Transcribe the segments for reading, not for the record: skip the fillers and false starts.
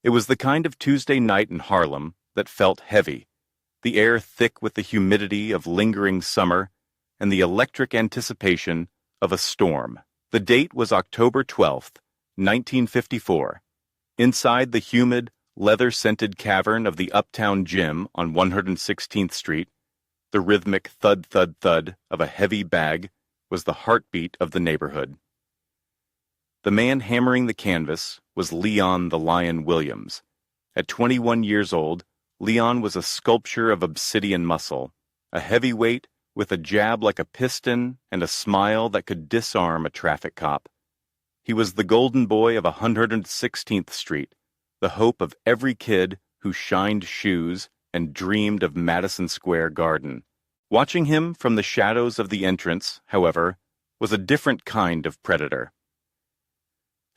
It was the kind of Tuesday night in Harlem that felt heavy, the air thick with the humidity of lingering summer and the electric anticipation of a storm. The date was October 12th, 1954. Inside the humid, leather-scented cavern of the Uptown Gym on 116th Street, the rhythmic thud-thud-thud of a heavy bag was the heartbeat of the neighborhood. The man hammering the canvas was Leon the Lion Williams. At 21 years old, Leon was a sculpture of obsidian muscle, a heavyweight with a jab like a piston and a smile that could disarm a traffic cop. He was the golden boy of 116th Street, the hope of every kid who shined shoes and dreamed of Madison Square Garden. Watching him from the shadows of the entrance, however, was a different kind of predator.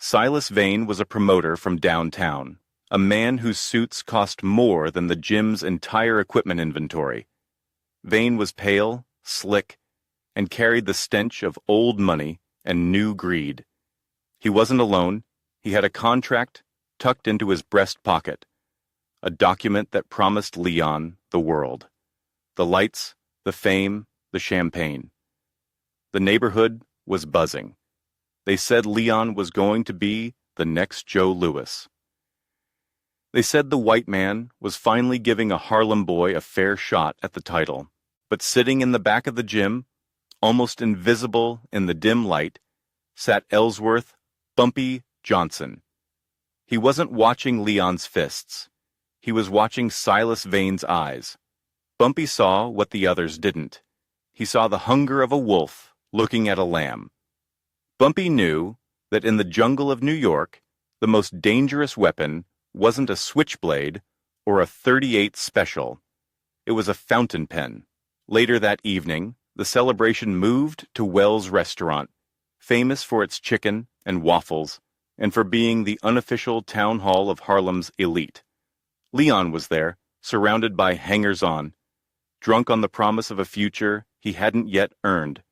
Silas Vane was a promoter from downtown, a man whose suits cost more than the gym's entire equipment inventory. Vane was pale, slick, and carried the stench of old money and new greed. He wasn't alone. He had a contract tucked into his breast pocket, a document that promised Leon the world. The lights, the fame, the champagne. The neighborhood was buzzing. They said Leon was going to be the next Joe Louis. They said the white man was finally giving a Harlem boy a fair shot at the title. But sitting in the back of the gym, almost invisible in the dim light, sat Ellsworth Bumpy Johnson. He wasn't watching Leon's fists. He was watching Silas Vane's eyes. Bumpy saw what the others didn't. He saw the hunger of a wolf looking at a lamb. Bumpy knew that in the jungle of New York, the most dangerous weapon wasn't a switchblade or a .38 special. It was a fountain pen. Later that evening, the celebration moved to Wells Restaurant, famous for its chicken and waffles, and for being the unofficial town hall of Harlem's elite. Leon was there, surrounded by hangers-on, drunk on the promise of a future he hadn't yet earned.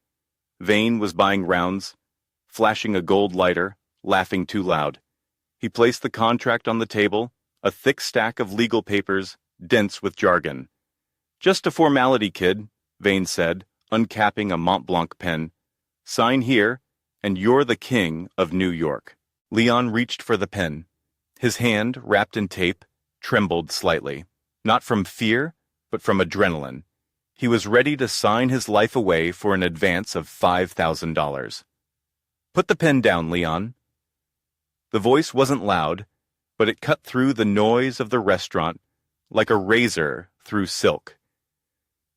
Vane was buying rounds, flashing a gold lighter, laughing too loud. He placed the contract on the table, a thick stack of legal papers, dense with jargon. "Just a formality, kid," Vane said, uncapping a Mont Blanc pen. "Sign here, and you're the king of New York." Leon reached for the pen. His hand, wrapped in tape, trembled slightly, not from fear, but from adrenaline. He was ready to sign his life away for an advance of $5,000. "Put the pen down, Leon." The voice wasn't loud, but it cut through the noise of the restaurant like a razor through silk.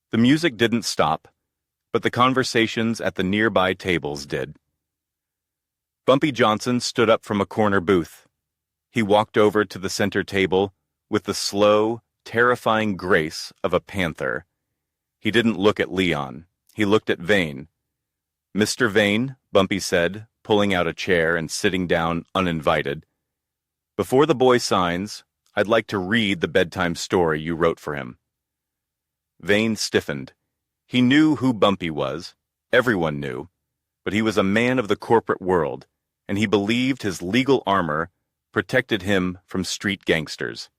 The music didn't stop, but the conversations at the nearby tables did. Bumpy Johnson stood up from a corner booth. He walked over to the center table with the slow, terrifying grace of a panther. He didn't look at Leon. He looked at Vane. "Mr. Vane," Bumpy said, pulling out a chair and sitting down uninvited. "Before the boy signs, I'd like to read the bedtime story you wrote for him." Vane stiffened. He knew who Bumpy was. Everyone knew. But he was a man of the corporate world, and he believed his legal armor protected him from street gangsters.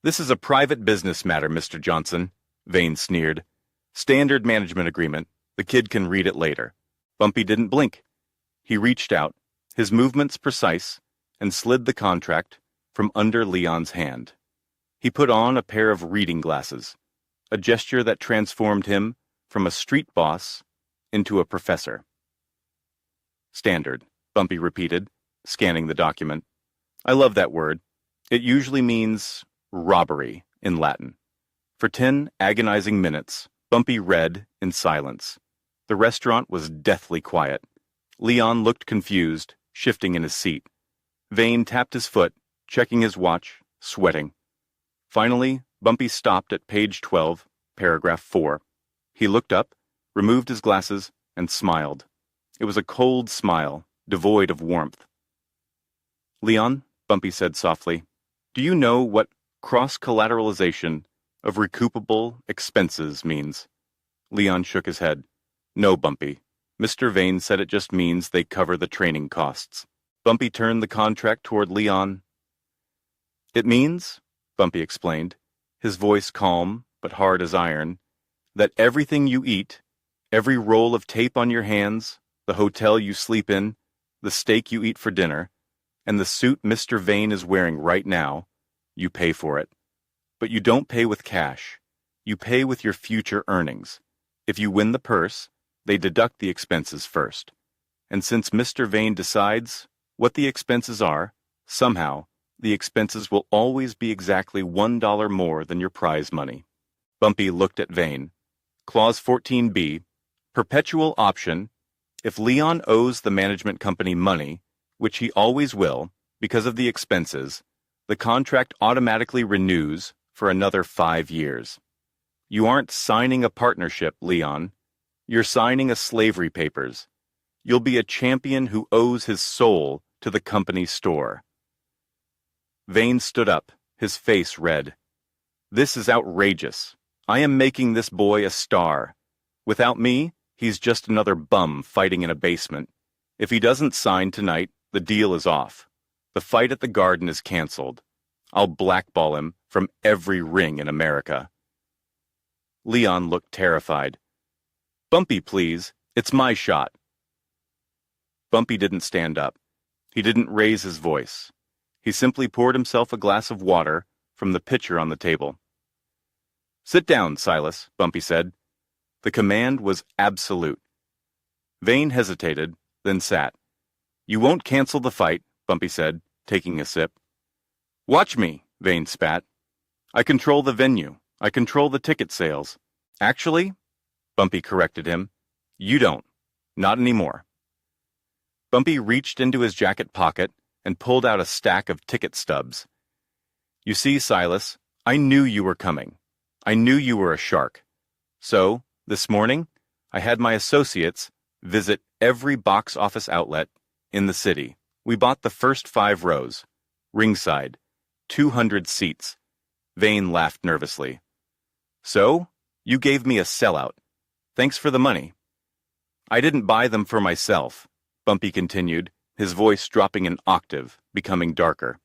"This is a private business matter, Mr. Johnson," Vane sneered. "Standard management agreement. The kid can read it later." Bumpy didn't blink. He reached out, his movements precise, and slid the contract from under Leon's hand. He put on a pair of reading glasses, a gesture that transformed him from a street boss into a professor. "Standard," Bumpy repeated, scanning the document. "I love that word. It usually means robbery in Latin." For 10 agonizing minutes, Bumpy read in silence. The restaurant was deathly quiet. Leon looked confused, shifting in his seat. Vane tapped his foot, checking his watch, sweating. Finally, Bumpy stopped at page 12, paragraph 4. He looked up, removed his glasses, and smiled. It was a cold smile, devoid of warmth. "Leon," Bumpy said softly, "do you know what cross-collateralization of recoupable expenses means?" Leon shook his head. "No, Bumpy. Mr. Vane said it just means they cover the training costs." Bumpy turned the contract toward Leon. It means, Bumpy explained, his voice calm but hard as iron, that everything you eat, every roll of tape on your hands, the hotel you sleep in, the steak you eat for dinner, and the suit Mr. Vane is wearing right now, you pay for it. But you don't pay with cash. You pay with your future earnings. If you win the purse, they deduct the expenses first. And since Mr. Vane decides what the expenses are, somehow, the expenses will always be exactly $1 more than your prize money. Bumpy looked at Vane. Clause 14b, perpetual option. If Leon owes the management company money, which he always will, because of the expenses, the contract automatically renews for another 5 years. You aren't signing a partnership, Leon. You're signing a slavery papers. You'll be a champion who owes his soul to the company's store. Vane stood up, his face red. This is outrageous. I am making this boy a star. Without me, he's just another bum fighting in a basement. If he doesn't sign tonight, the deal is off. The fight at the Garden is canceled. I'll blackball him from every ring in America. Leon looked terrified. Bumpy, please. It's my shot. Bumpy didn't stand up. He didn't raise his voice. He simply poured himself a glass of water from the pitcher on the table. Sit down, Silas, Bumpy said. The command was absolute. Vane hesitated, then sat. You won't cancel the fight, Bumpy said, taking a sip. Watch me, Vane spat. I control the venue. I control the ticket sales. Actually, Bumpy corrected him, you don't. Not anymore. Bumpy reached into his jacket pocket and pulled out a stack of ticket stubs. You see, Silas, I knew you were coming. I knew you were a shark. So, this morning, I had my associates visit every box office outlet in the city. We bought the first 5 rows. Ringside. 200 seats. Vane laughed nervously. So, you gave me a sellout. Thanks for the money. I didn't buy them for myself, Bumpy continued, his voice dropping an octave, becoming darker.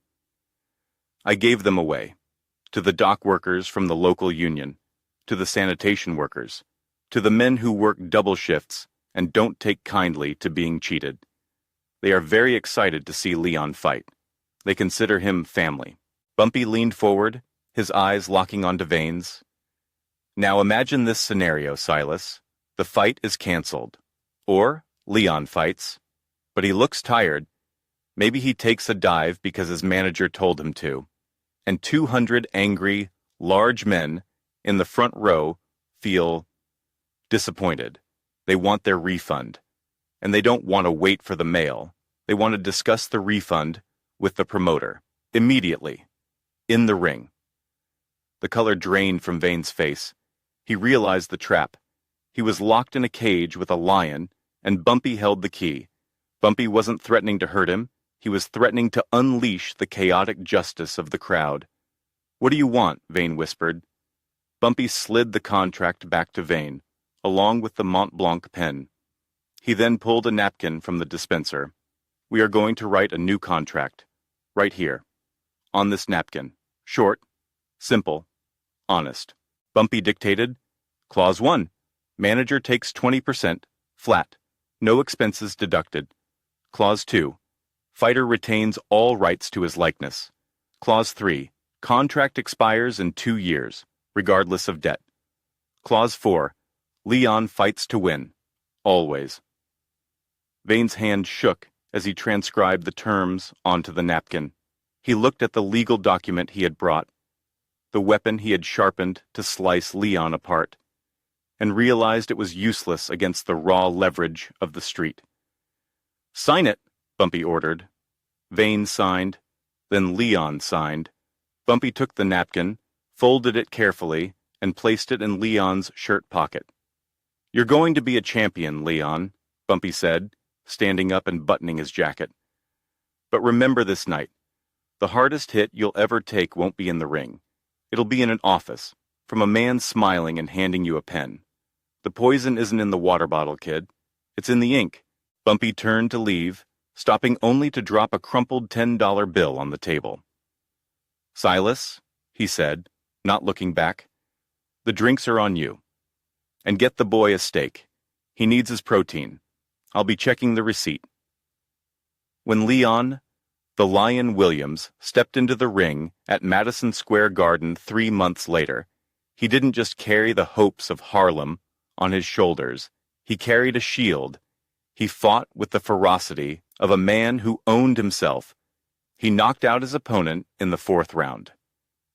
I gave them away. To the dock workers from the local union, to the sanitation workers, to the men who work double shifts and don't take kindly to being cheated. They are very excited to see Leon fight. They consider him family. Bumpy leaned forward, his eyes locking onto Vane's. Now imagine this scenario, Silas. The fight is canceled. Or Leon fights. But he looks tired. Maybe he takes a dive because his manager told him to. And 200 angry, large men in the front row feel disappointed. They want their refund. And they don't want to wait for the mail. They want to discuss the refund with the promoter. Immediately. In the ring. The color drained from Vane's face. He realized the trap. He was locked in a cage with a lion, and Bumpy held the key. Bumpy wasn't threatening to hurt him. He was threatening to unleash the chaotic justice of the crowd. What do you want? Vane whispered. Bumpy slid the contract back to Vane, along with the Mont Blanc pen. He then pulled a napkin from the dispenser. We are going to write a new contract. Right here. On this napkin. Short. Simple. Honest. Bumpy dictated. Clause 1. Manager takes 20%. Flat. No expenses deducted. Clause 2. Fighter retains all rights to his likeness. Clause 3. Contract expires in 2 years, regardless of debt. Clause 4. Leon fights to win. Always. Vane's hand shook as he transcribed the terms onto the napkin. He looked at the legal document he had brought, the weapon he had sharpened to slice Leon apart, and realized it was useless against the raw leverage of the street. Sign it, Bumpy ordered. Vane signed, then Leon signed. Bumpy took the napkin, folded it carefully, and placed it in Leon's shirt pocket. You're going to be a champion, Leon, Bumpy said, standing up and buttoning his jacket. But remember this night. The hardest hit you'll ever take won't be in the ring. It'll be in an office, from a man smiling and handing you a pen. The poison isn't in the water bottle, kid. It's in the ink. Bumpy turned to leave, stopping only to drop a crumpled $10 bill on the table. Silas, he said, not looking back, the drinks are on you. And get the boy a steak. He needs his protein. I'll be checking the receipt. When Leon, the Lion Williams, stepped into the ring at Madison Square Garden 3 months later, he didn't just carry the hopes of Harlem on his shoulders. He carried a shield. He fought with the ferocity of a man who owned himself. He knocked out his opponent in the 4th round.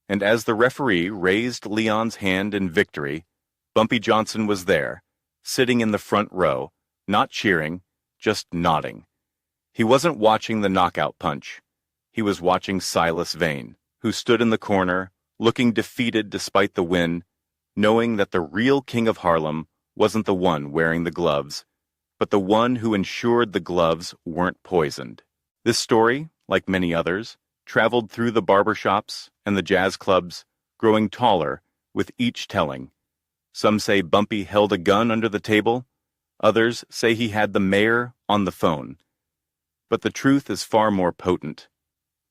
And as the referee raised Leon's hand in victory, Bumpy Johnson was there, sitting in the front row, not cheering, just nodding. He wasn't watching the knockout punch. He was watching Silas Vane, who stood in the corner, looking defeated despite the win, knowing that the real king of Harlem wasn't the one wearing the gloves, but the one who ensured the gloves weren't poisoned. This story, like many others, traveled through the barbershops and the jazz clubs, growing taller with each telling. Some say Bumpy held a gun under the table. Others say he had the mayor on the phone. But the truth is far more potent.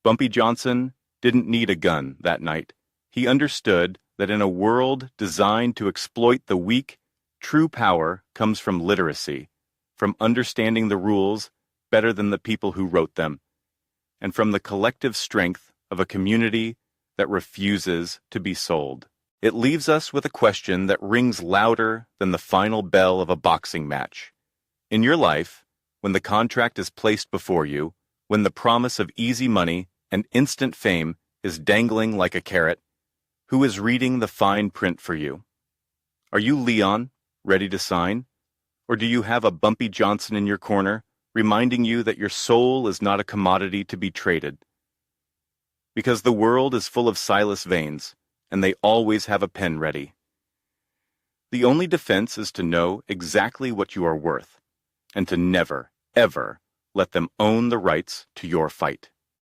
Bumpy Johnson didn't need a gun that night. He understood that in a world designed to exploit the weak, true power comes from literacy, from understanding the rules better than the people who wrote them, and from the collective strength of a community that refuses to be sold. It leaves us with a question that rings louder than the final bell of a boxing match. In your life, when the contract is placed before you, when the promise of easy money and instant fame is dangling like a carrot, who is reading the fine print for you? Are you Leon, ready to sign? Or do you have a Bumpy Johnson in your corner, reminding you that your soul is not a commodity to be traded? Because the world is full of Silas Vanes, and they always have a pen ready. The only defense is to know exactly what you are worth, and to never, ever let them own the rights to your fight.